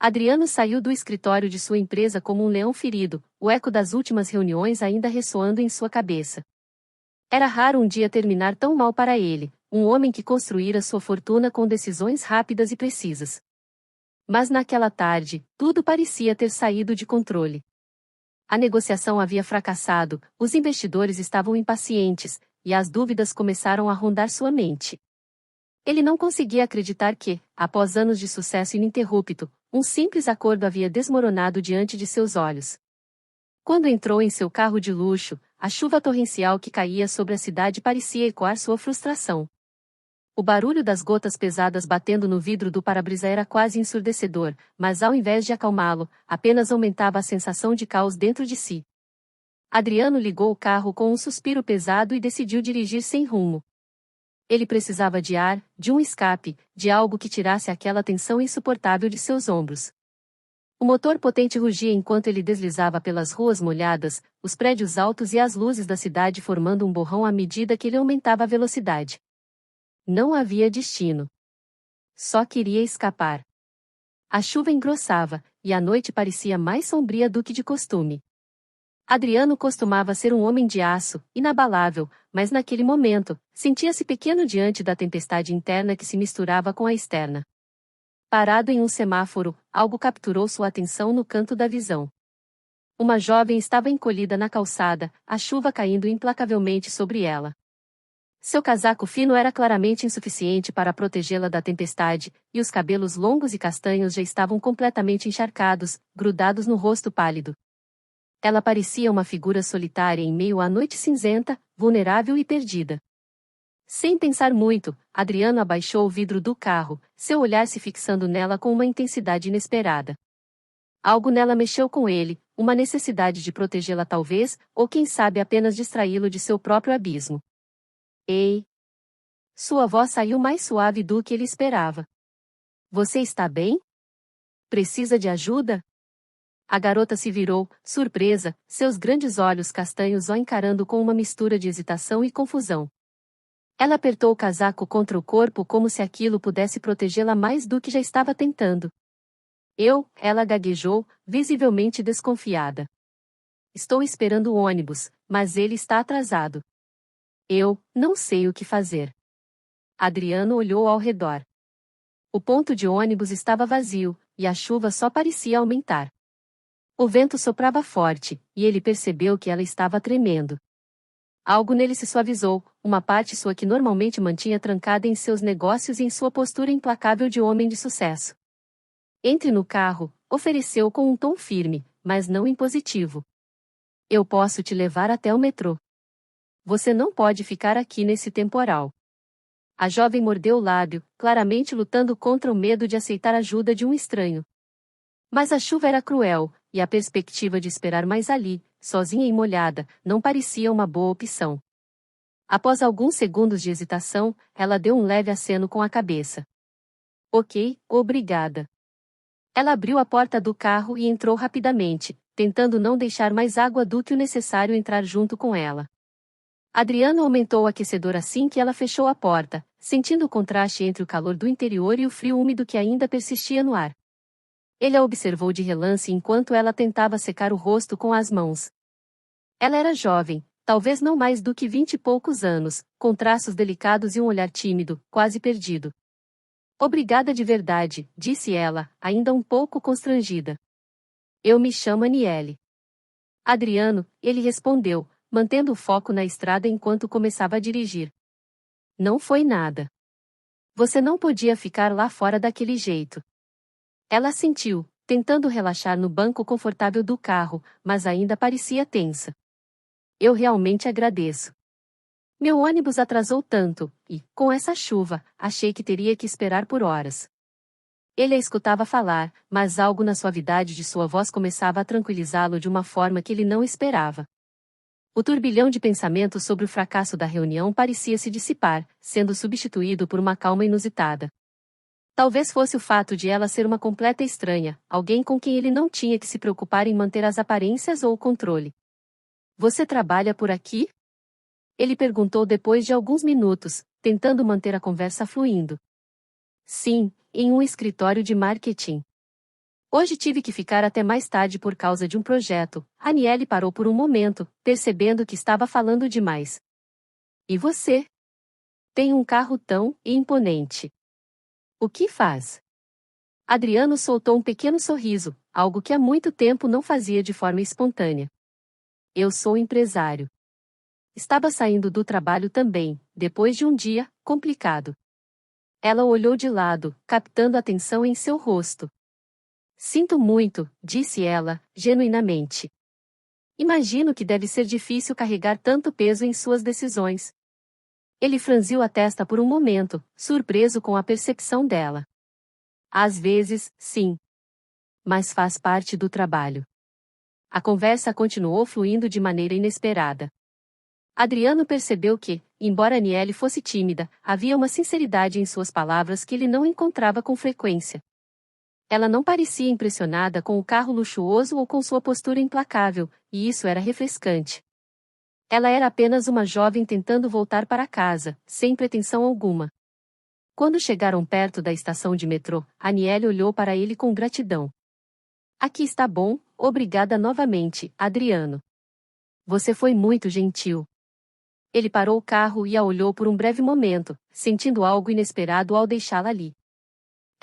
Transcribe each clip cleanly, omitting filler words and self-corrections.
Adriano saiu do escritório de sua empresa como um leão ferido, o eco das últimas reuniões ainda ressoando em sua cabeça. Era raro um dia terminar tão mal para ele, um homem que construíra sua fortuna com decisões rápidas e precisas. Mas naquela tarde, tudo parecia ter saído de controle. A negociação havia fracassado, os investidores estavam impacientes, e as dúvidas começaram a rondar sua mente. Ele não conseguia acreditar que, após anos de sucesso ininterrupto, um simples acordo havia desmoronado diante de seus olhos. Quando entrou em seu carro de luxo, a chuva torrencial que caía sobre a cidade parecia ecoar sua frustração. O barulho das gotas pesadas batendo no vidro do para-brisa era quase ensurdecedor, mas ao invés de acalmá-lo, apenas aumentava a sensação de caos dentro de si. Adriano ligou o carro com um suspiro pesado e decidiu dirigir sem rumo. Ele precisava de ar, de um escape, de algo que tirasse aquela tensão insuportável de seus ombros. O motor potente rugia enquanto ele deslizava pelas ruas molhadas, os prédios altos e as luzes da cidade formando um borrão à medida que ele aumentava a velocidade. Não havia destino. Só queria escapar. A chuva engrossava, e a noite parecia mais sombria do que de costume. Adriano costumava ser um homem de aço, inabalável, mas naquele momento, sentia-se pequeno diante da tempestade interna que se misturava com a externa. Parado em um semáforo, algo capturou sua atenção no canto da visão. Uma jovem estava encolhida na calçada, a chuva caindo implacavelmente sobre ela. Seu casaco fino era claramente insuficiente para protegê-la da tempestade, e os cabelos longos e castanhos já estavam completamente encharcados, grudados no rosto pálido. Ela parecia uma figura solitária em meio à noite cinzenta, vulnerável e perdida. Sem pensar muito, Adriano abaixou o vidro do carro, seu olhar se fixando nela com uma intensidade inesperada. Algo nela mexeu com ele, uma necessidade de protegê-la talvez, ou quem sabe apenas distraí-lo de seu próprio abismo. Ei! Sua voz saiu mais suave do que ele esperava. Você está bem? Precisa de ajuda? A garota se virou, surpresa, seus grandes olhos castanhos o encarando com uma mistura de hesitação e confusão. Ela apertou o casaco contra o corpo como se aquilo pudesse protegê-la mais do que já estava tentando. Ela gaguejou, visivelmente desconfiada. Estou esperando o ônibus, mas ele está atrasado. Eu não sei o que fazer. Adriano olhou ao redor. O ponto de ônibus estava vazio, e a chuva só parecia aumentar. O vento soprava forte, e ele percebeu que ela estava tremendo. Algo nele se suavizou, uma parte sua que normalmente mantinha trancada em seus negócios e em sua postura implacável de homem de sucesso. Entre no carro, ofereceu com um tom firme, mas não impositivo. Eu posso te levar até o metrô. Você não pode ficar aqui nesse temporal. A jovem mordeu o lábio, claramente lutando contra o medo de aceitar ajuda de um estranho. Mas a chuva era cruel, e a perspectiva de esperar mais ali, sozinha e molhada, não parecia uma boa opção. Após alguns segundos de hesitação, ela deu um leve aceno com a cabeça. Ok, obrigada. Ela abriu a porta do carro e entrou rapidamente, tentando não deixar mais água do que o necessário entrar junto com ela. Adriano aumentou o aquecedor assim que ela fechou a porta, sentindo o contraste entre o calor do interior e o frio úmido que ainda persistia no ar. Ele a observou de relance enquanto ela tentava secar o rosto com as mãos. Ela era jovem, talvez não mais do que 20 e poucos anos, com traços delicados e um olhar tímido, quase perdido. Obrigada de verdade, disse ela, ainda um pouco constrangida. Eu me chamo Aniele. Adriano, ele respondeu, mantendo o foco na estrada enquanto começava a dirigir. Não foi nada. Você não podia ficar lá fora daquele jeito. Ela assentiu, tentando relaxar no banco confortável do carro, mas ainda parecia tensa. Eu realmente agradeço. Meu ônibus atrasou tanto, e, com essa chuva, achei que teria que esperar por horas. Ele a escutava falar, mas algo na suavidade de sua voz começava a tranquilizá-lo de uma forma que ele não esperava. O turbilhão de pensamentos sobre o fracasso da reunião parecia se dissipar, sendo substituído por uma calma inusitada. Talvez fosse o fato de ela ser uma completa estranha, alguém com quem ele não tinha que se preocupar em manter as aparências ou o controle. Você trabalha por aqui? Ele perguntou depois de alguns minutos, tentando manter a conversa fluindo. Sim, em um escritório de marketing. Hoje tive que ficar até mais tarde por causa de um projeto. Aniele parou por um momento, percebendo que estava falando demais. E você? Tem um carro tão imponente. O que faz? Adriano soltou um pequeno sorriso, algo que há muito tempo não fazia de forma espontânea. Eu sou empresário. Estava saindo do trabalho também, depois de um dia complicado. Ela olhou de lado, captando a tensão em seu rosto. Sinto muito, disse ela, genuinamente. Imagino que deve ser difícil carregar tanto peso em suas decisões. Ele franziu a testa por um momento, surpreso com a percepção dela. Às vezes, sim. Mas faz parte do trabalho. A conversa continuou fluindo de maneira inesperada. Adriano percebeu que, embora Aniele fosse tímida, havia uma sinceridade em suas palavras que ele não encontrava com frequência. Ela não parecia impressionada com o carro luxuoso ou com sua postura implacável, e isso era refrescante. Ela era apenas uma jovem tentando voltar para casa, sem pretensão alguma. Quando chegaram perto da estação de metrô, Aniele olhou para ele com gratidão. Aqui está bom, obrigada novamente, Adriano. Você foi muito gentil. Ele parou o carro e a olhou por um breve momento, sentindo algo inesperado ao deixá-la ali.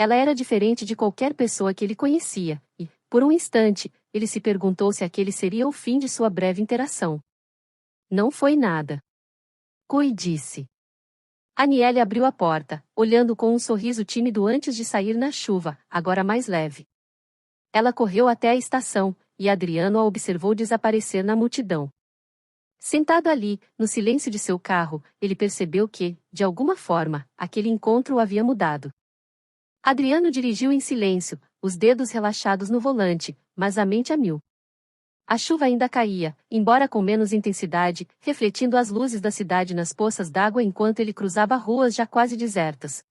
Ela era diferente de qualquer pessoa que ele conhecia, e, por um instante, ele se perguntou se aquele seria o fim de sua breve interação. Não foi nada. Cui disse. Aniele abriu a porta, olhando com um sorriso tímido antes de sair na chuva, agora mais leve. Ela correu até a estação, e Adriano a observou desaparecer na multidão. Sentado ali, no silêncio de seu carro, ele percebeu que, de alguma forma, aquele encontro o havia mudado. Adriano dirigiu em silêncio, os dedos relaxados no volante, mas a mente a mil. A chuva ainda caía, embora com menos intensidade, refletindo as luzes da cidade nas poças d'água enquanto ele cruzava ruas já quase desertas.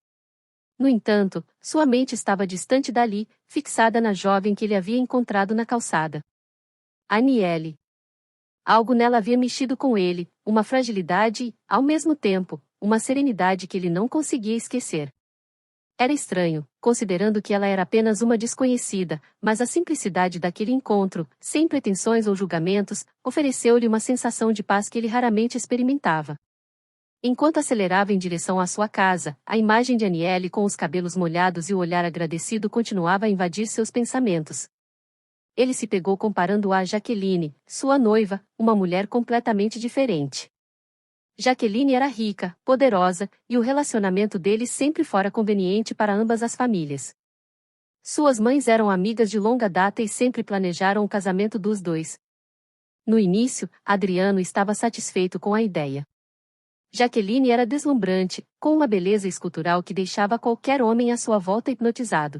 No entanto, sua mente estava distante dali, fixada na jovem que ele havia encontrado na calçada. Aniele. Algo nela havia mexido com ele, uma fragilidade e, ao mesmo tempo, uma serenidade que ele não conseguia esquecer. Era estranho, considerando que ela era apenas uma desconhecida, mas a simplicidade daquele encontro, sem pretensões ou julgamentos, ofereceu-lhe uma sensação de paz que ele raramente experimentava. Enquanto acelerava em direção à sua casa, a imagem de Aniele com os cabelos molhados e o olhar agradecido continuava a invadir seus pensamentos. Ele se pegou comparando-a a Jaqueline, sua noiva, uma mulher completamente diferente. Jaqueline era rica, poderosa, e o relacionamento deles sempre fora conveniente para ambas as famílias. Suas mães eram amigas de longa data e sempre planejaram o casamento dos dois. No início, Adriano estava satisfeito com a ideia. Jaqueline era deslumbrante, com uma beleza escultural que deixava qualquer homem à sua volta hipnotizado.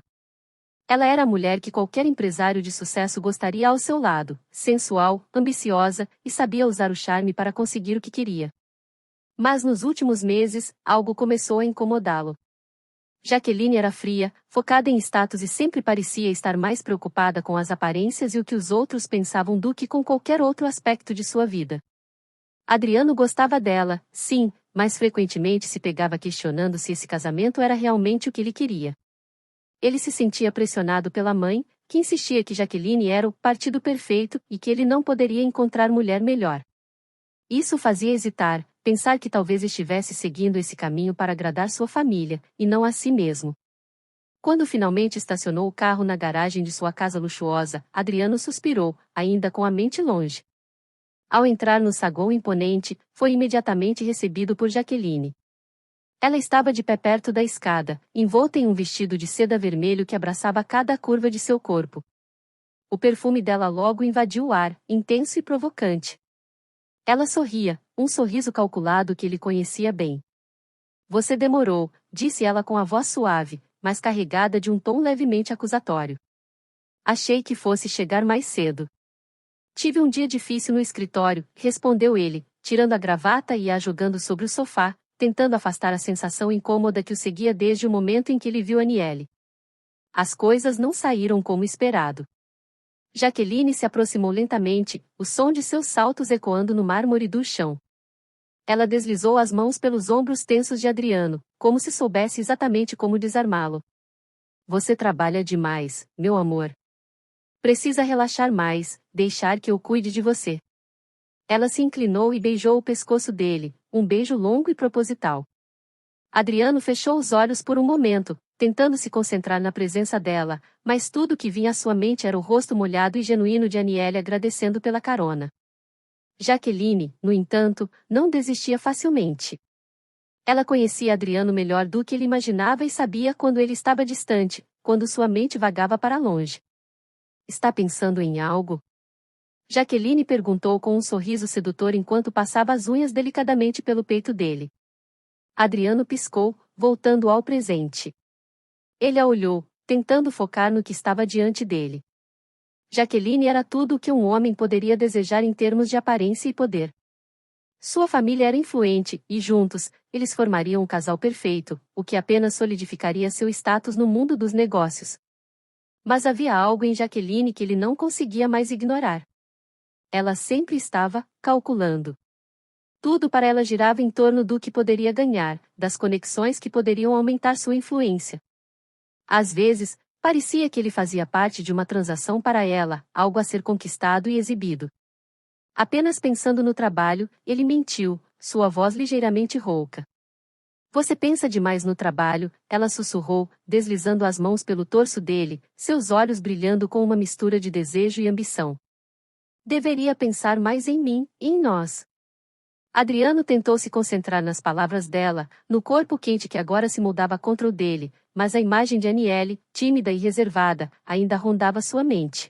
Ela era a mulher que qualquer empresário de sucesso gostaria ao seu lado, sensual, ambiciosa, e sabia usar o charme para conseguir o que queria. Mas nos últimos meses, algo começou a incomodá-lo. Jaqueline era fria, focada em status e sempre parecia estar mais preocupada com as aparências e o que os outros pensavam do que com qualquer outro aspecto de sua vida. Adriano gostava dela, sim, mas frequentemente se pegava questionando se esse casamento era realmente o que ele queria. Ele se sentia pressionado pela mãe, que insistia que Jaqueline era o partido perfeito e que ele não poderia encontrar mulher melhor. Isso o fazia hesitar, pensar que talvez estivesse seguindo esse caminho para agradar sua família, e não a si mesmo. Quando finalmente estacionou o carro na garagem de sua casa luxuosa, Adriano suspirou, ainda com a mente longe. Ao entrar no saguão imponente, foi imediatamente recebido por Jaqueline. Ela estava de pé perto da escada, envolta em um vestido de seda vermelho que abraçava cada curva de seu corpo. O perfume dela logo invadiu o ar, intenso e provocante. Ela sorria, um sorriso calculado que ele conhecia bem. Você demorou, disse ela com a voz suave, mas carregada de um tom levemente acusatório. Achei que fosse chegar mais cedo. Tive um dia difícil no escritório, respondeu ele, tirando a gravata e a jogando sobre o sofá, tentando afastar a sensação incômoda que o seguia desde o momento em que ele viu Aniele. As coisas não saíram como esperado. Jaqueline se aproximou lentamente, o som de seus saltos ecoando no mármore do chão. Ela deslizou as mãos pelos ombros tensos de Adriano, como se soubesse exatamente como desarmá-lo. Você trabalha demais, meu amor. Precisa relaxar mais, deixar que eu cuide de você. Ela se inclinou e beijou o pescoço dele, um beijo longo e proposital. Adriano fechou os olhos por um momento, tentando se concentrar na presença dela, mas tudo que vinha à sua mente era o rosto molhado e genuíno de Aniele agradecendo pela carona. Jaqueline, no entanto, não desistia facilmente. Ela conhecia Adriano melhor do que ele imaginava e sabia quando ele estava distante, quando sua mente vagava para longe. Está pensando em algo? Jaqueline perguntou com um sorriso sedutor enquanto passava as unhas delicadamente pelo peito dele. Adriano piscou, voltando ao presente. Ele a olhou, tentando focar no que estava diante dele. Jaqueline era tudo o que um homem poderia desejar em termos de aparência e poder. Sua família era influente, e juntos, eles formariam um casal perfeito, o que apenas solidificaria seu status no mundo dos negócios. Mas havia algo em Jaqueline que ele não conseguia mais ignorar. Ela sempre estava calculando. Tudo para ela girava em torno do que poderia ganhar, das conexões que poderiam aumentar sua influência. Às vezes, parecia que ele fazia parte de uma transação para ela, algo a ser conquistado e exibido. Apenas pensando no trabalho, ele mentiu, sua voz ligeiramente rouca. Você pensa demais no trabalho, ela sussurrou, deslizando as mãos pelo torso dele, seus olhos brilhando com uma mistura de desejo e ambição. Deveria pensar mais em mim, e em nós. Adriano tentou se concentrar nas palavras dela, no corpo quente que agora se moldava contra o dele, mas a imagem de Aniele, tímida e reservada, ainda rondava sua mente.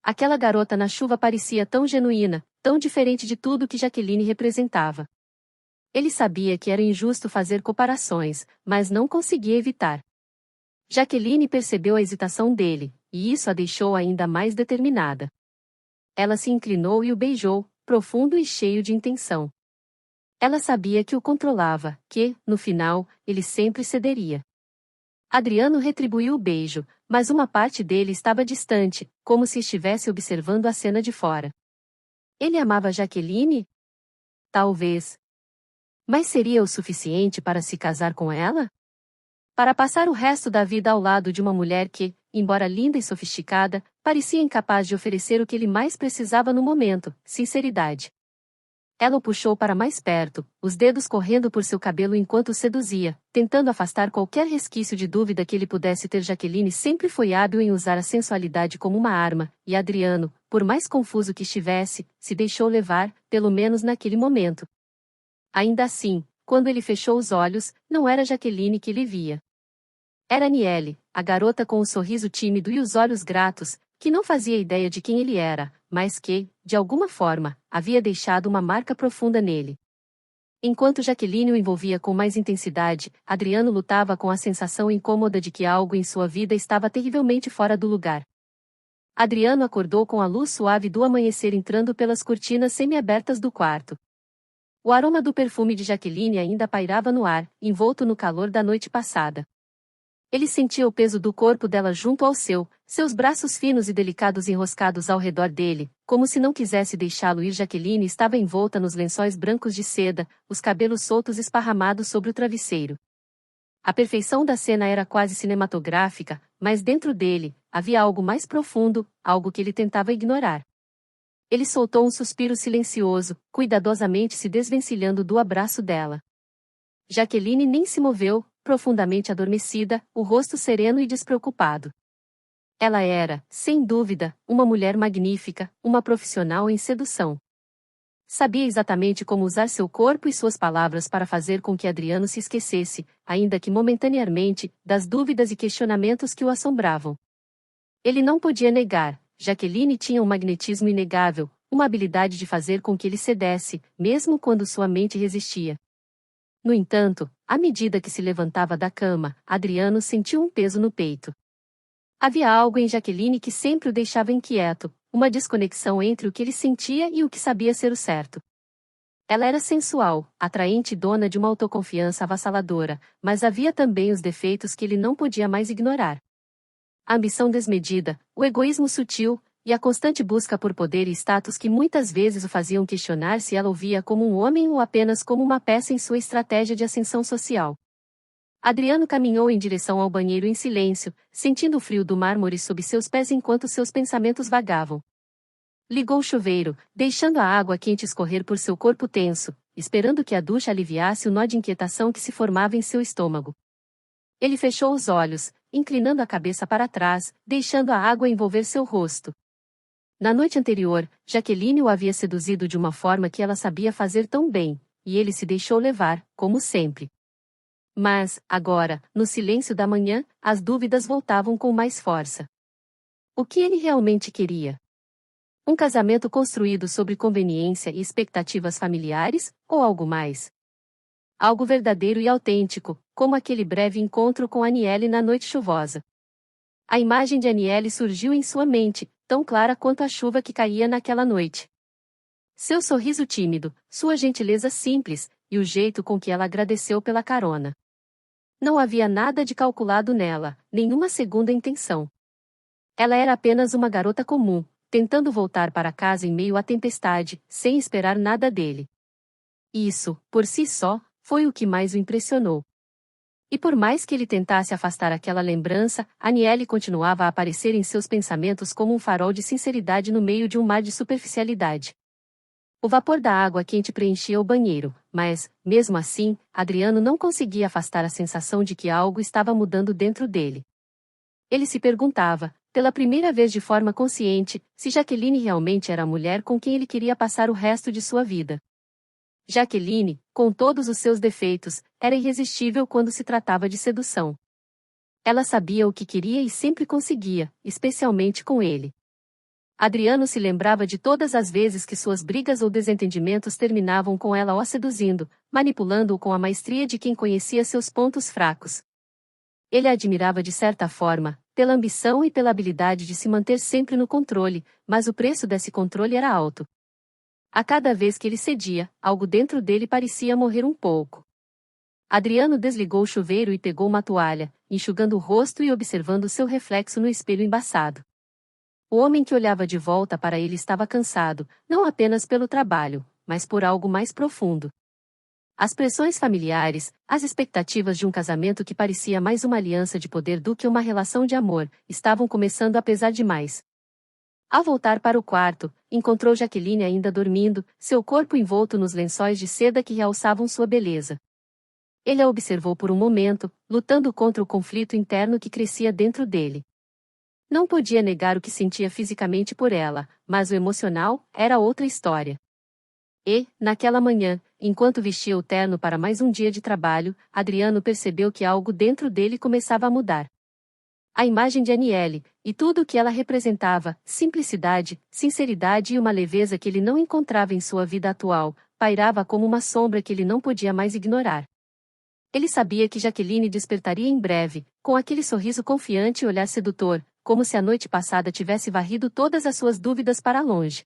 Aquela garota na chuva parecia tão genuína, tão diferente de tudo que Jaqueline representava. Ele sabia que era injusto fazer comparações, mas não conseguia evitar. Jaqueline percebeu a hesitação dele, e isso a deixou ainda mais determinada. Ela se inclinou e o beijou, profundo e cheio de intenção. Ela sabia que o controlava, que, no final, ele sempre cederia. Adriano retribuiu o beijo, mas uma parte dele estava distante, como se estivesse observando a cena de fora. Ele amava Jaqueline? Talvez. Mas seria o suficiente para se casar com ela? Para passar o resto da vida ao lado de uma mulher que, embora linda e sofisticada, parecia incapaz de oferecer o que ele mais precisava no momento, sinceridade. Ela o puxou para mais perto, os dedos correndo por seu cabelo enquanto o seduzia, tentando afastar qualquer resquício de dúvida que ele pudesse ter. Jaqueline sempre foi hábil em usar a sensualidade como uma arma, e Adriano, por mais confuso que estivesse, se deixou levar, pelo menos naquele momento. Ainda assim, quando ele fechou os olhos, não era Jaqueline que ele via. Era Aniele, a garota com o sorriso tímido e os olhos gratos, que não fazia ideia de quem ele era, mas que, de alguma forma, havia deixado uma marca profunda nele. Enquanto Jaqueline o envolvia com mais intensidade, Adriano lutava com a sensação incômoda de que algo em sua vida estava terrivelmente fora do lugar. Adriano acordou com a luz suave do amanhecer entrando pelas cortinas semi-abertas do quarto. O aroma do perfume de Jaqueline ainda pairava no ar, envolto no calor da noite passada. Ele sentia o peso do corpo dela junto ao seu, seus braços finos e delicados enroscados ao redor dele, como se não quisesse deixá-lo ir. Jaqueline estava envolta nos lençóis brancos de seda, os cabelos soltos esparramados sobre o travesseiro. A perfeição da cena era quase cinematográfica, mas dentro dele, havia algo mais profundo, algo que ele tentava ignorar. Ele soltou um suspiro silencioso, cuidadosamente se desvencilhando do abraço dela. Jaqueline nem se moveu, profundamente adormecida, o rosto sereno e despreocupado. Ela era, sem dúvida, uma mulher magnífica, uma profissional em sedução. Sabia exatamente como usar seu corpo e suas palavras para fazer com que Adriano se esquecesse, ainda que momentaneamente, das dúvidas e questionamentos que o assombravam. Ele não podia negar, Jaqueline tinha um magnetismo inegável, uma habilidade de fazer com que ele cedesse, mesmo quando sua mente resistia. No entanto, à medida que se levantava da cama, Adriano sentiu um peso no peito. Havia algo em Jaqueline que sempre o deixava inquieto, uma desconexão entre o que ele sentia e o que sabia ser o certo. Ela era sensual, atraente e dona de uma autoconfiança avassaladora, mas havia também os defeitos que ele não podia mais ignorar. A ambição desmedida, o egoísmo sutil, e a constante busca por poder e status que muitas vezes o faziam questionar se ela o via como um homem ou apenas como uma peça em sua estratégia de ascensão social. Adriano caminhou em direção ao banheiro em silêncio, sentindo o frio do mármore sob seus pés enquanto seus pensamentos vagavam. Ligou o chuveiro, deixando a água quente escorrer por seu corpo tenso, esperando que a ducha aliviasse o nó de inquietação que se formava em seu estômago. Ele fechou os olhos, inclinando a cabeça para trás, deixando a água envolver seu rosto. Na noite anterior, Jaqueline o havia seduzido de uma forma que ela sabia fazer tão bem, e ele se deixou levar, como sempre. Mas, agora, no silêncio da manhã, as dúvidas voltavam com mais força. O que ele realmente queria? Um casamento construído sobre conveniência e expectativas familiares, ou algo mais? Algo verdadeiro e autêntico, como aquele breve encontro com Aniele na noite chuvosa. A imagem de Aniele surgiu em sua mente, tão clara quanto a chuva que caía naquela noite. Seu sorriso tímido, sua gentileza simples, e o jeito com que ela agradeceu pela carona. Não havia nada de calculado nela, nenhuma segunda intenção. Ela era apenas uma garota comum, tentando voltar para casa em meio à tempestade, sem esperar nada dele. Isso, por si só, foi o que mais o impressionou. E por mais que ele tentasse afastar aquela lembrança, Aniele continuava a aparecer em seus pensamentos como um farol de sinceridade no meio de um mar de superficialidade. O vapor da água quente preenchia o banheiro, mas, mesmo assim, Adriano não conseguia afastar a sensação de que algo estava mudando dentro dele. Ele se perguntava, pela primeira vez de forma consciente, se Jaqueline realmente era a mulher com quem ele queria passar o resto de sua vida. Jaqueline, com todos os seus defeitos, era irresistível quando se tratava de sedução. Ela sabia o que queria e sempre conseguia, especialmente com ele. Adriano se lembrava de todas as vezes que suas brigas ou desentendimentos terminavam com ela o seduzindo, manipulando-o com a maestria de quem conhecia seus pontos fracos. Ele a admirava de certa forma, pela ambição e pela habilidade de se manter sempre no controle, mas o preço desse controle era alto. A cada vez que ele cedia, algo dentro dele parecia morrer um pouco. Adriano desligou o chuveiro e pegou uma toalha, enxugando o rosto e observando seu reflexo no espelho embaçado. O homem que olhava de volta para ele estava cansado, não apenas pelo trabalho, mas por algo mais profundo. As pressões familiares, as expectativas de um casamento que parecia mais uma aliança de poder do que uma relação de amor, estavam começando a pesar demais. Ao voltar para o quarto, encontrou Jaqueline ainda dormindo, seu corpo envolto nos lençóis de seda que realçavam sua beleza. Ele a observou por um momento, lutando contra o conflito interno que crescia dentro dele. Não podia negar o que sentia fisicamente por ela, mas o emocional era outra história. E, naquela manhã, enquanto vestia o terno para mais um dia de trabalho, Adriano percebeu que algo dentro dele começava a mudar. A imagem de Aniele, e tudo o que ela representava, simplicidade, sinceridade e uma leveza que ele não encontrava em sua vida atual, pairava como uma sombra que ele não podia mais ignorar. Ele sabia que Jaqueline despertaria em breve, com aquele sorriso confiante e olhar sedutor, como se a noite passada tivesse varrido todas as suas dúvidas para longe.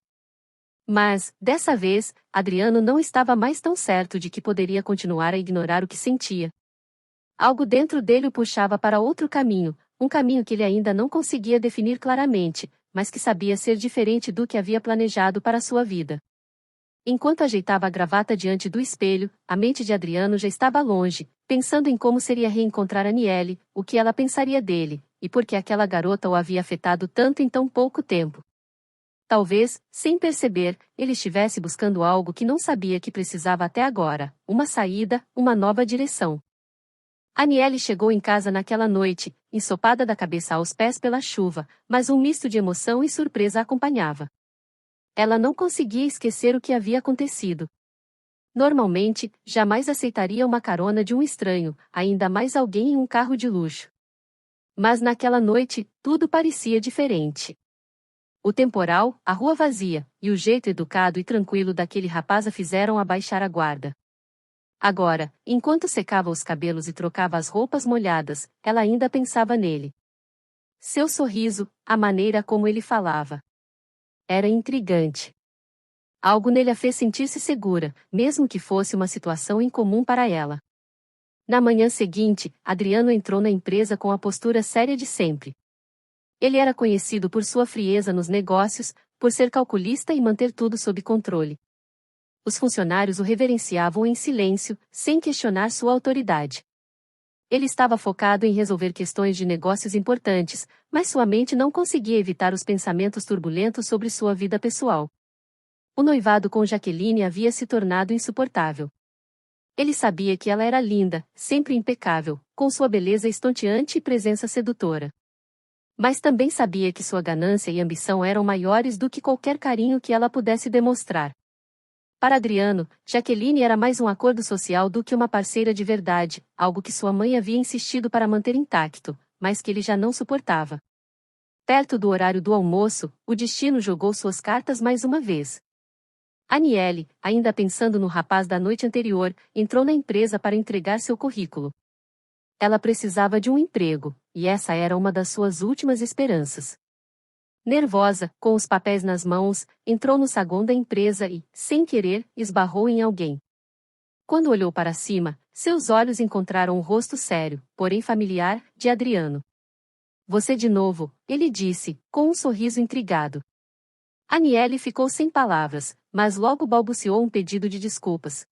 Mas, dessa vez, Adriano não estava mais tão certo de que poderia continuar a ignorar o que sentia. Algo dentro dele o puxava para outro caminho, um caminho que ele ainda não conseguia definir claramente, mas que sabia ser diferente do que havia planejado para sua vida. Enquanto ajeitava a gravata diante do espelho, a mente de Adriano já estava longe, pensando em como seria reencontrar Aniele, o que ela pensaria dele, e por que aquela garota o havia afetado tanto em tão pouco tempo. Talvez, sem perceber, ele estivesse buscando algo que não sabia que precisava até agora, uma saída, uma nova direção. Aniele chegou em casa naquela noite, ensopada da cabeça aos pés pela chuva, mas um misto de emoção e surpresa a acompanhava. Ela não conseguia esquecer o que havia acontecido. Normalmente, jamais aceitaria uma carona de um estranho, ainda mais alguém em um carro de luxo. Mas naquela noite, tudo parecia diferente. O temporal, a rua vazia, e o jeito educado e tranquilo daquele rapaz a fizeram abaixar a guarda. Agora, enquanto secava os cabelos e trocava as roupas molhadas, ela ainda pensava nele. Seu sorriso, a maneira como ele falava. Era intrigante. Algo nele a fez sentir-se segura, mesmo que fosse uma situação incomum para ela. Na manhã seguinte, Adriano entrou na empresa com a postura séria de sempre. Ele era conhecido por sua frieza nos negócios, por ser calculista e manter tudo sob controle. Os funcionários o reverenciavam em silêncio, sem questionar sua autoridade. Ele estava focado em resolver questões de negócios importantes, mas sua mente não conseguia evitar os pensamentos turbulentos sobre sua vida pessoal. O noivado com Jaqueline havia se tornado insuportável. Ele sabia que ela era linda, sempre impecável, com sua beleza estonteante e presença sedutora. Mas também sabia que sua ganância e ambição eram maiores do que qualquer carinho que ela pudesse demonstrar. Para Adriano, Jaqueline era mais um acordo social do que uma parceira de verdade, algo que sua mãe havia insistido para manter intacto, mas que ele já não suportava. Perto do horário do almoço, o destino jogou suas cartas mais uma vez. Aniele, ainda pensando no rapaz da noite anterior, entrou na empresa para entregar seu currículo. Ela precisava de um emprego, e essa era uma das suas últimas esperanças. Nervosa, com os papéis nas mãos, entrou no saguão da empresa e, sem querer, esbarrou em alguém. Quando olhou para cima, seus olhos encontraram o rosto sério, porém familiar, de Adriano. Você de novo, ele disse, com um sorriso intrigado. Aniele ficou sem palavras, mas logo balbuciou um pedido de desculpas.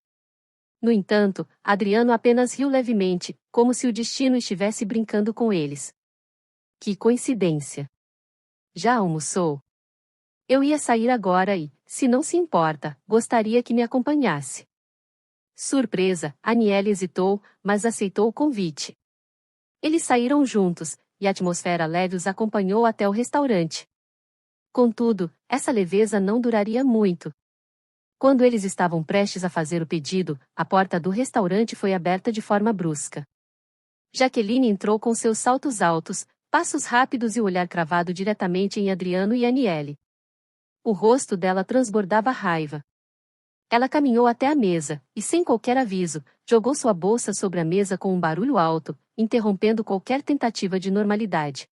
No entanto, Adriano apenas riu levemente, como se o destino estivesse brincando com eles. Que coincidência! Já almoçou? Eu ia sair agora e, se não se importa, gostaria que me acompanhasse. Surpresa, Aniele hesitou, mas aceitou o convite. Eles saíram juntos, e a atmosfera leve os acompanhou até o restaurante. Contudo, essa leveza não duraria muito. Quando eles estavam prestes a fazer o pedido, a porta do restaurante foi aberta de forma brusca. Jaqueline entrou com seus saltos altos, passos rápidos e o olhar cravado diretamente em Adriano e Aniele. O rosto dela transbordava raiva. Ela caminhou até a mesa, e sem qualquer aviso, jogou sua bolsa sobre a mesa com um barulho alto, interrompendo qualquer tentativa de normalidade.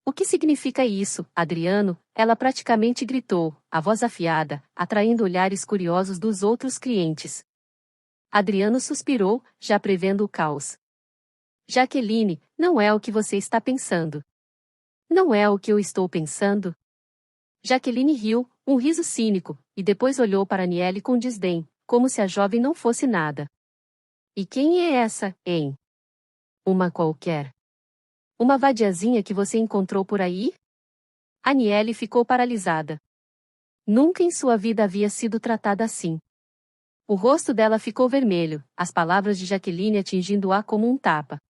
O que significa isso, Adriano? Ela praticamente gritou, a voz afiada, atraindo olhares curiosos dos outros clientes. Adriano suspirou, já prevendo o caos. Jaqueline, não é o que você está pensando. Não é o que eu estou pensando? Jaqueline riu, um riso cínico, e depois olhou para Aniele com desdém, como se a jovem não fosse nada. E quem é essa, hein? Uma qualquer. Uma vadiazinha que você encontrou por aí? Aniele ficou paralisada. Nunca em sua vida havia sido tratada assim. O rosto dela ficou vermelho, as palavras de Jaqueline atingindo-a como um tapa.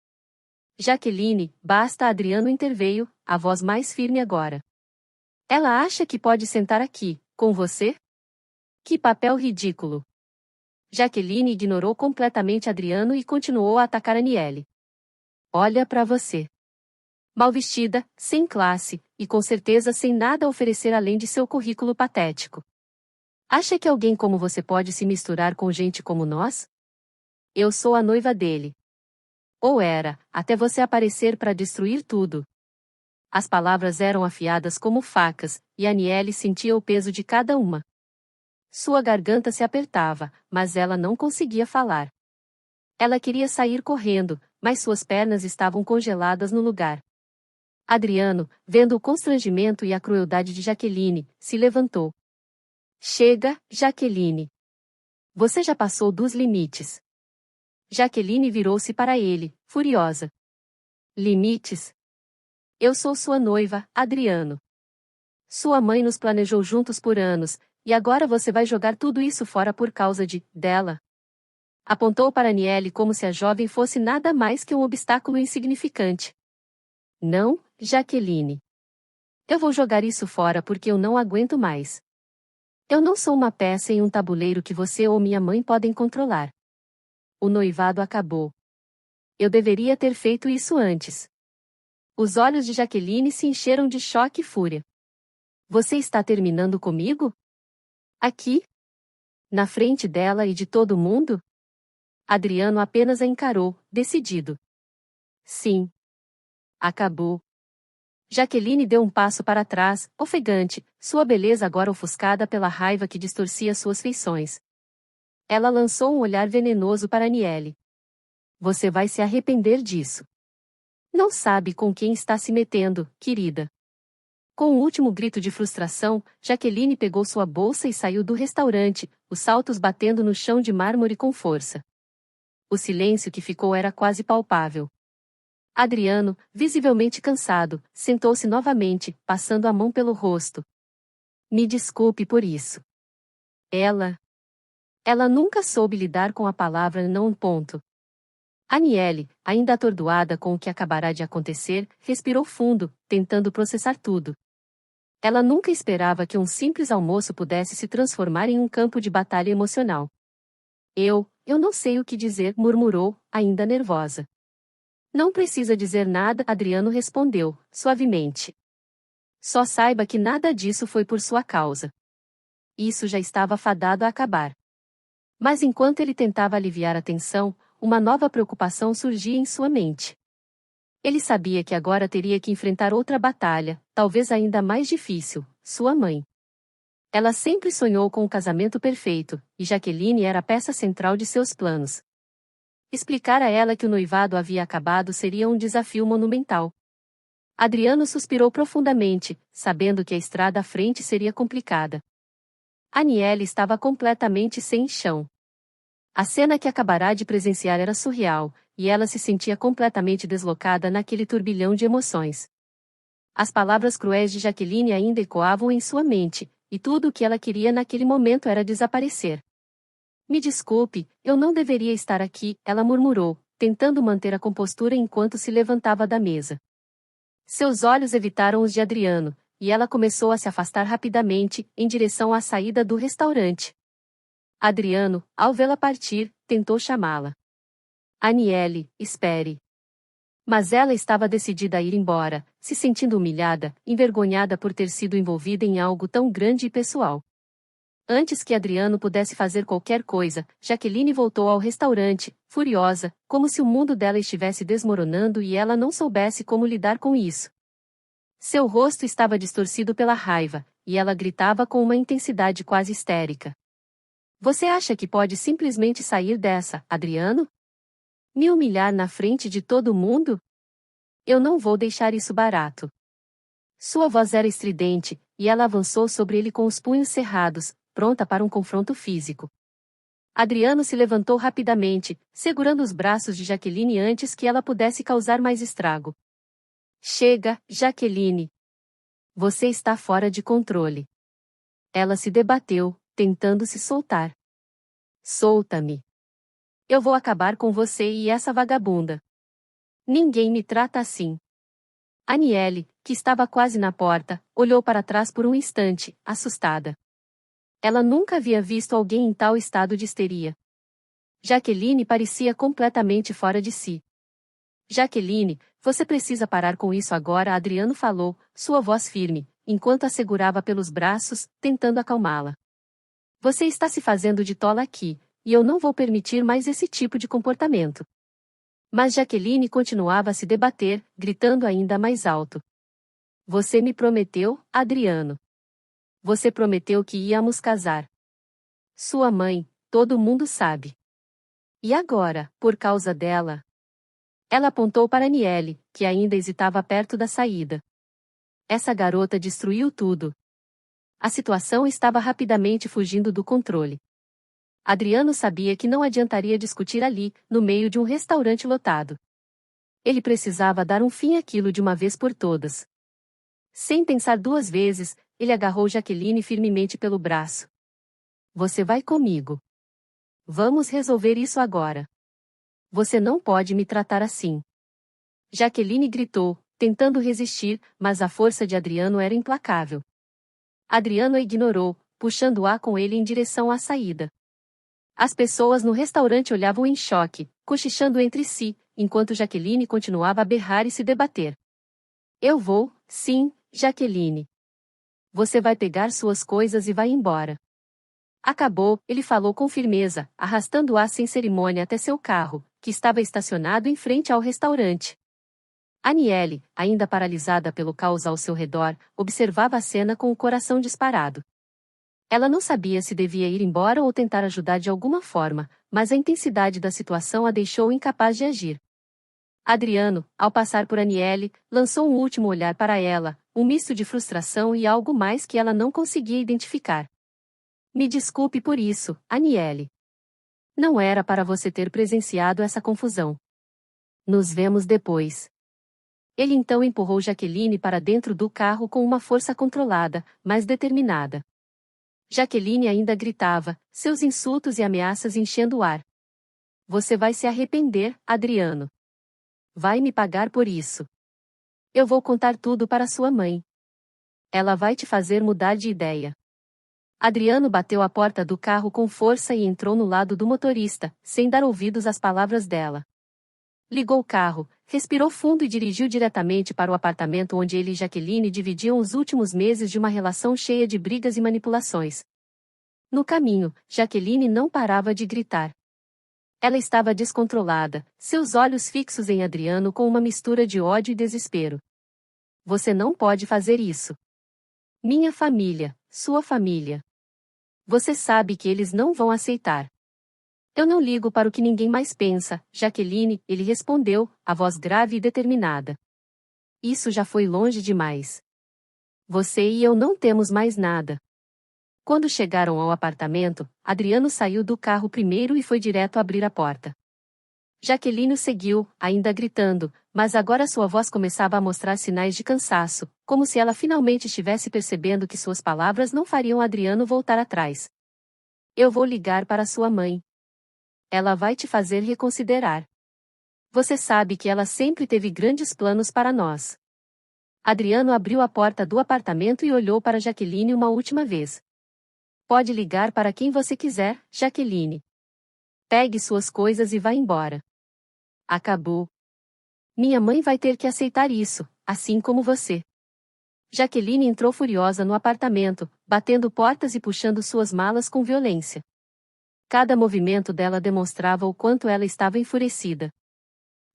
Jaqueline, basta, Adriano interveio, a voz mais firme agora. Ela acha que pode sentar aqui, com você? Que papel ridículo! Jaqueline ignorou completamente Adriano e continuou a atacar Aniele. Olha para você. Mal vestida, sem classe, e com certeza sem nada a oferecer além de seu currículo patético. Acha que alguém como você pode se misturar com gente como nós? Eu sou a noiva dele. Ou era, até você aparecer para destruir tudo. As palavras eram afiadas como facas, e Aniele sentia o peso de cada uma. Sua garganta se apertava, mas ela não conseguia falar. Ela queria sair correndo, mas suas pernas estavam congeladas no lugar. Adriano, vendo o constrangimento e a crueldade de Jaqueline, se levantou. Chega, Jaqueline. Você já passou dos limites. Jaqueline virou-se para ele, furiosa. Limites? Eu sou sua noiva, Adriano. Sua mãe nos planejou juntos por anos, e agora você vai jogar tudo isso fora por causa dela. Apontou para Aniele como se a jovem fosse nada mais que um obstáculo insignificante. Não, Jaqueline. Eu vou jogar isso fora porque eu não aguento mais. Eu não sou uma peça em um tabuleiro que você ou minha mãe podem controlar. O noivado acabou. Eu deveria ter feito isso antes. Os olhos de Jaqueline se encheram de choque e fúria. Você está terminando comigo? Aqui? Na frente dela e de todo mundo? Adriano apenas a encarou, decidido. Sim. Acabou. Jaqueline deu um passo para trás, ofegante, sua beleza agora ofuscada pela raiva que distorcia suas feições. Ela lançou um olhar venenoso para Aniele. Você vai se arrepender disso. Não sabe com quem está se metendo, querida. Com um último grito de frustração, Jaqueline pegou sua bolsa e saiu do restaurante, os saltos batendo no chão de mármore com força. O silêncio que ficou era quase palpável. Adriano, visivelmente cansado, sentou-se novamente, passando a mão pelo rosto. Me desculpe por isso. Ela nunca soube lidar com a palavra não. Aniele, ainda atordoada com o que acabará de acontecer, respirou fundo, tentando processar tudo. Ela nunca esperava que um simples almoço pudesse se transformar em um campo de batalha emocional. Eu não sei o que dizer, murmurou, ainda nervosa. Não precisa dizer nada, Adriano respondeu, suavemente. Só saiba que nada disso foi por sua causa. Isso já estava fadado a acabar. Mas enquanto ele tentava aliviar a tensão, uma nova preocupação surgia em sua mente. Ele sabia que agora teria que enfrentar outra batalha, talvez ainda mais difícil, sua mãe. Ela sempre sonhou com o casamento perfeito, e Jaqueline era a peça central de seus planos. Explicar a ela que o noivado havia acabado seria um desafio monumental. Adriano suspirou profundamente, sabendo que a estrada à frente seria complicada. Aniele estava completamente sem chão. A cena que acabará de presenciar era surreal, e ela se sentia completamente deslocada naquele turbilhão de emoções. As palavras cruéis de Jaqueline ainda ecoavam em sua mente, e tudo o que ela queria naquele momento era desaparecer. Me desculpe, eu não deveria estar aqui, ela murmurou, tentando manter a compostura enquanto se levantava da mesa. Seus olhos evitaram os de Adriano, e ela começou a se afastar rapidamente, em direção à saída do restaurante. Adriano, ao vê-la partir, tentou chamá-la. Aniele, espere. Mas ela estava decidida a ir embora, se sentindo humilhada, envergonhada por ter sido envolvida em algo tão grande e pessoal. Antes que Adriano pudesse fazer qualquer coisa, Jaqueline voltou ao restaurante, furiosa, como se o mundo dela estivesse desmoronando e ela não soubesse como lidar com isso. Seu rosto estava distorcido pela raiva, e ela gritava com uma intensidade quase histérica. Você acha que pode simplesmente sair dessa, Adriano? Me humilhar na frente de todo mundo? Eu não vou deixar isso barato. Sua voz era estridente, e ela avançou sobre ele com os punhos cerrados, pronta para um confronto físico. Adriano se levantou rapidamente, segurando os braços de Jaqueline antes que ela pudesse causar mais estrago. Chega, Jaqueline. Você está fora de controle. Ela se debateu, tentando se soltar. Solta-me. Eu vou acabar com você e essa vagabunda. Ninguém me trata assim. Aniele, que estava quase na porta, olhou para trás por um instante, assustada. Ela nunca havia visto alguém em tal estado de histeria. Jaqueline parecia completamente fora de si. Jaqueline, você precisa parar com isso agora, Adriano falou, sua voz firme, enquanto a segurava pelos braços, tentando acalmá-la. Você está se fazendo de tola aqui, e eu não vou permitir mais esse tipo de comportamento. Mas Jaqueline continuava a se debater, gritando ainda mais alto. Você me prometeu, Adriano. Você prometeu que íamos casar. Sua mãe, todo mundo sabe. E agora, por causa dela? Ela apontou para Aniele, que ainda hesitava perto da saída. Essa garota destruiu tudo. A situação estava rapidamente fugindo do controle. Adriano sabia que não adiantaria discutir ali, no meio de um restaurante lotado. Ele precisava dar um fim àquilo de uma vez por todas. Sem pensar duas vezes, ele agarrou Jaqueline firmemente pelo braço. Você vai comigo. Vamos resolver isso agora. Você não pode me tratar assim. Jaqueline gritou, tentando resistir, mas a força de Adriano era implacável. Adriano a ignorou, puxando-a com ele em direção à saída. As pessoas no restaurante olhavam em choque, cochichando entre si, enquanto Jaqueline continuava a berrar e se debater. Eu vou, sim, Jaqueline. Você vai pegar suas coisas e vai embora. Acabou, ele falou com firmeza, arrastando-a sem cerimônia até seu carro, que estava estacionado em frente ao restaurante. Aniele, ainda paralisada pelo caos ao seu redor, observava a cena com o coração disparado. Ela não sabia se devia ir embora ou tentar ajudar de alguma forma, mas a intensidade da situação a deixou incapaz de agir. Adriano, ao passar por Aniele, lançou um último olhar para ela, um misto de frustração e algo mais que ela não conseguia identificar. Me desculpe por isso, Aniele. Não era para você ter presenciado essa confusão. Nos vemos depois. Ele então empurrou Jaqueline para dentro do carro com uma força controlada, mas determinada. Jaqueline ainda gritava, seus insultos e ameaças enchendo o ar. Você vai se arrepender, Adriano. Vai me pagar por isso. Eu vou contar tudo para sua mãe. Ela vai te fazer mudar de ideia. Adriano bateu a porta do carro com força e entrou no lado do motorista, sem dar ouvidos às palavras dela. Ligou o carro, respirou fundo e dirigiu diretamente para o apartamento onde ele e Jaqueline dividiam os últimos meses de uma relação cheia de brigas e manipulações. No caminho, Jaqueline não parava de gritar. Ela estava descontrolada, seus olhos fixos em Adriano com uma mistura de ódio e desespero. Você não pode fazer isso. Minha família, sua família. Você sabe que eles não vão aceitar. Eu não ligo para o que ninguém mais pensa, Jaqueline, ele respondeu, a voz grave e determinada. Isso já foi longe demais. Você e eu não temos mais nada. Quando chegaram ao apartamento, Adriano saiu do carro primeiro e foi direto abrir a porta. Jaqueline o seguiu, ainda gritando, mas agora sua voz começava a mostrar sinais de cansaço, como se ela finalmente estivesse percebendo que suas palavras não fariam Adriano voltar atrás. Eu vou ligar para sua mãe. Ela vai te fazer reconsiderar. Você sabe que ela sempre teve grandes planos para nós. Adriano abriu a porta do apartamento e olhou para Jaqueline uma última vez. Pode ligar para quem você quiser, Jaqueline. Pegue suas coisas e vá embora. Acabou. Minha mãe vai ter que aceitar isso, assim como você. Jaqueline entrou furiosa no apartamento, batendo portas e puxando suas malas com violência. Cada movimento dela demonstrava o quanto ela estava enfurecida.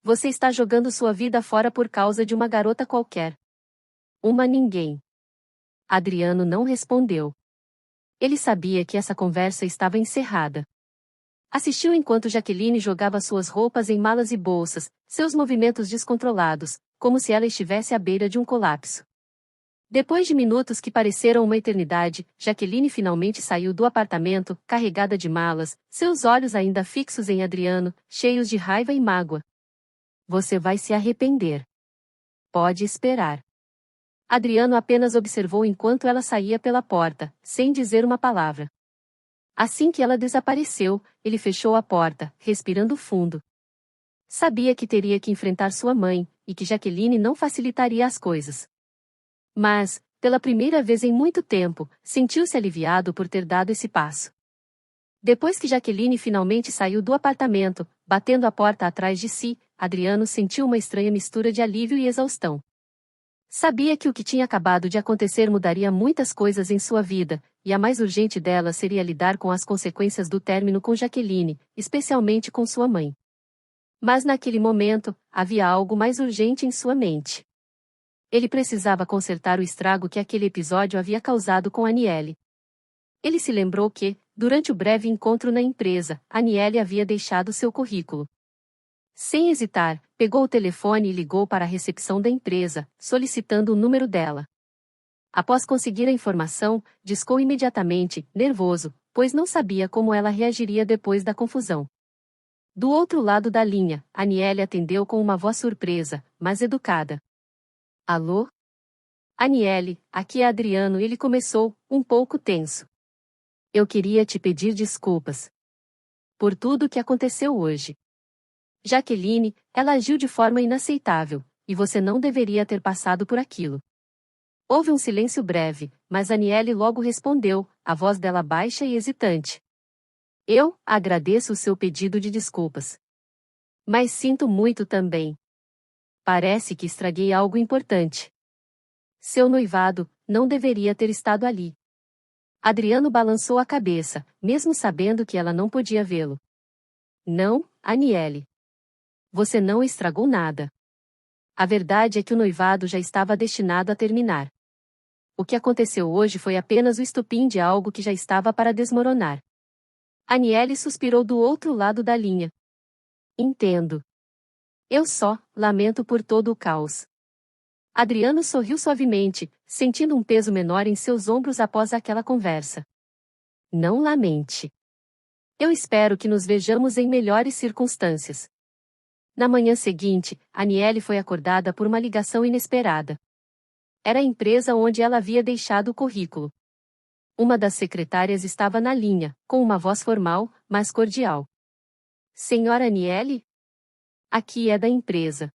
Você está jogando sua vida fora por causa de uma garota qualquer. Uma ninguém. Adriano não respondeu. Ele sabia que essa conversa estava encerrada. Assistiu enquanto Jaqueline jogava suas roupas em malas e bolsas, seus movimentos descontrolados, como se ela estivesse à beira de um colapso. Depois de minutos que pareceram uma eternidade, Jaqueline finalmente saiu do apartamento, carregada de malas, seus olhos ainda fixos em Adriano, cheios de raiva e mágoa. Você vai se arrepender. Pode esperar. Adriano apenas observou enquanto ela saía pela porta, sem dizer uma palavra. Assim que ela desapareceu, ele fechou a porta, respirando fundo. Sabia que teria que enfrentar sua mãe, e que Jaqueline não facilitaria as coisas. Mas, pela primeira vez em muito tempo, sentiu-se aliviado por ter dado esse passo. Depois que Jaqueline finalmente saiu do apartamento, batendo a porta atrás de si, Adriano sentiu uma estranha mistura de alívio e exaustão. Sabia que o que tinha acabado de acontecer mudaria muitas coisas em sua vida, e a mais urgente delas seria lidar com as consequências do término com Jaqueline, especialmente com sua mãe. Mas naquele momento, havia algo mais urgente em sua mente. Ele precisava consertar o estrago que aquele episódio havia causado com Aniele. Ele se lembrou que, durante o breve encontro na empresa, Aniele havia deixado seu currículo. Sem hesitar, pegou o telefone e ligou para a recepção da empresa, solicitando o número dela. Após conseguir a informação, discou imediatamente, nervoso, pois não sabia como ela reagiria depois da confusão. Do outro lado da linha, Aniele atendeu com uma voz surpresa, mas educada. Alô? Aniele, aqui é Adriano, ele começou, um pouco tenso. Eu queria te pedir desculpas por tudo o que aconteceu hoje. Jaqueline, ela agiu de forma inaceitável, e você não deveria ter passado por aquilo. Houve um silêncio breve, mas Aniele logo respondeu, a voz dela baixa e hesitante. Eu agradeço o seu pedido de desculpas. Mas sinto muito também. Parece que estraguei algo importante. Seu noivado não deveria ter estado ali. Adriano balançou a cabeça, mesmo sabendo que ela não podia vê-lo. Não, Aniele. Você não estragou nada. A verdade é que o noivado já estava destinado a terminar. O que aconteceu hoje foi apenas o estopim de algo que já estava para desmoronar. Aniele suspirou do outro lado da linha. Entendo. Eu só lamento por todo o caos. Adriano sorriu suavemente, sentindo um peso menor em seus ombros após aquela conversa. Não lamente. Eu espero que nos vejamos em melhores circunstâncias. Na manhã seguinte, Aniele foi acordada por uma ligação inesperada. Era a empresa onde ela havia deixado o currículo. Uma das secretárias estava na linha, com uma voz formal, mas cordial. Senhora Aniele? Aqui é da empresa.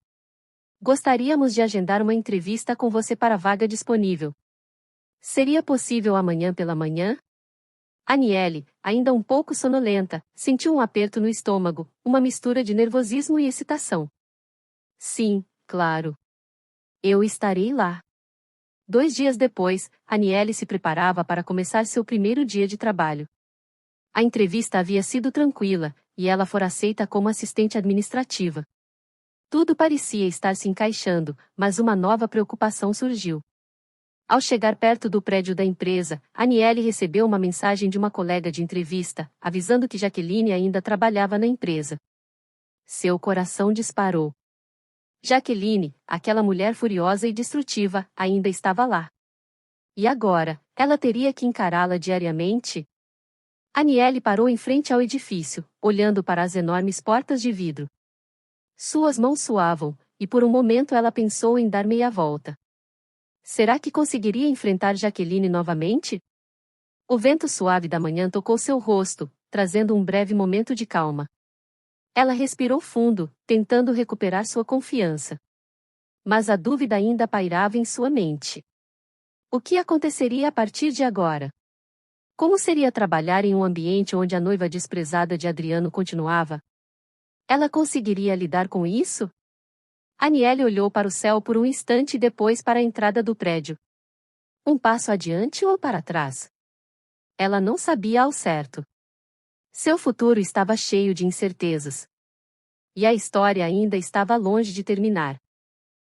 Gostaríamos de agendar uma entrevista com você para a vaga disponível. Seria possível amanhã pela manhã? Aniele, ainda um pouco sonolenta, sentiu um aperto no estômago, uma mistura de nervosismo e excitação. Sim, claro. Eu estarei lá. 2 dias depois, Aniele se preparava para começar seu primeiro dia de trabalho. A entrevista havia sido tranquila, e ela fora aceita como assistente administrativa. Tudo parecia estar se encaixando, mas uma nova preocupação surgiu. Ao chegar perto do prédio da empresa, Aniele recebeu uma mensagem de uma colega de entrevista, avisando que Jaqueline ainda trabalhava na empresa. Seu coração disparou. Jaqueline, aquela mulher furiosa e destrutiva, ainda estava lá. E agora, ela teria que encará-la diariamente? Aniele parou em frente ao edifício, olhando para as enormes portas de vidro. Suas mãos suavam, e por um momento ela pensou em dar meia volta. Será que conseguiria enfrentar Jaqueline novamente? O vento suave da manhã tocou seu rosto, trazendo um breve momento de calma. Ela respirou fundo, tentando recuperar sua confiança. Mas a dúvida ainda pairava em sua mente. O que aconteceria a partir de agora? Como seria trabalhar em um ambiente onde a noiva desprezada de Adriano continuava? Ela conseguiria lidar com isso? Aniele olhou para o céu por um instante e depois para a entrada do prédio. Um passo adiante ou para trás? Ela não sabia ao certo. Seu futuro estava cheio de incertezas. E a história ainda estava longe de terminar.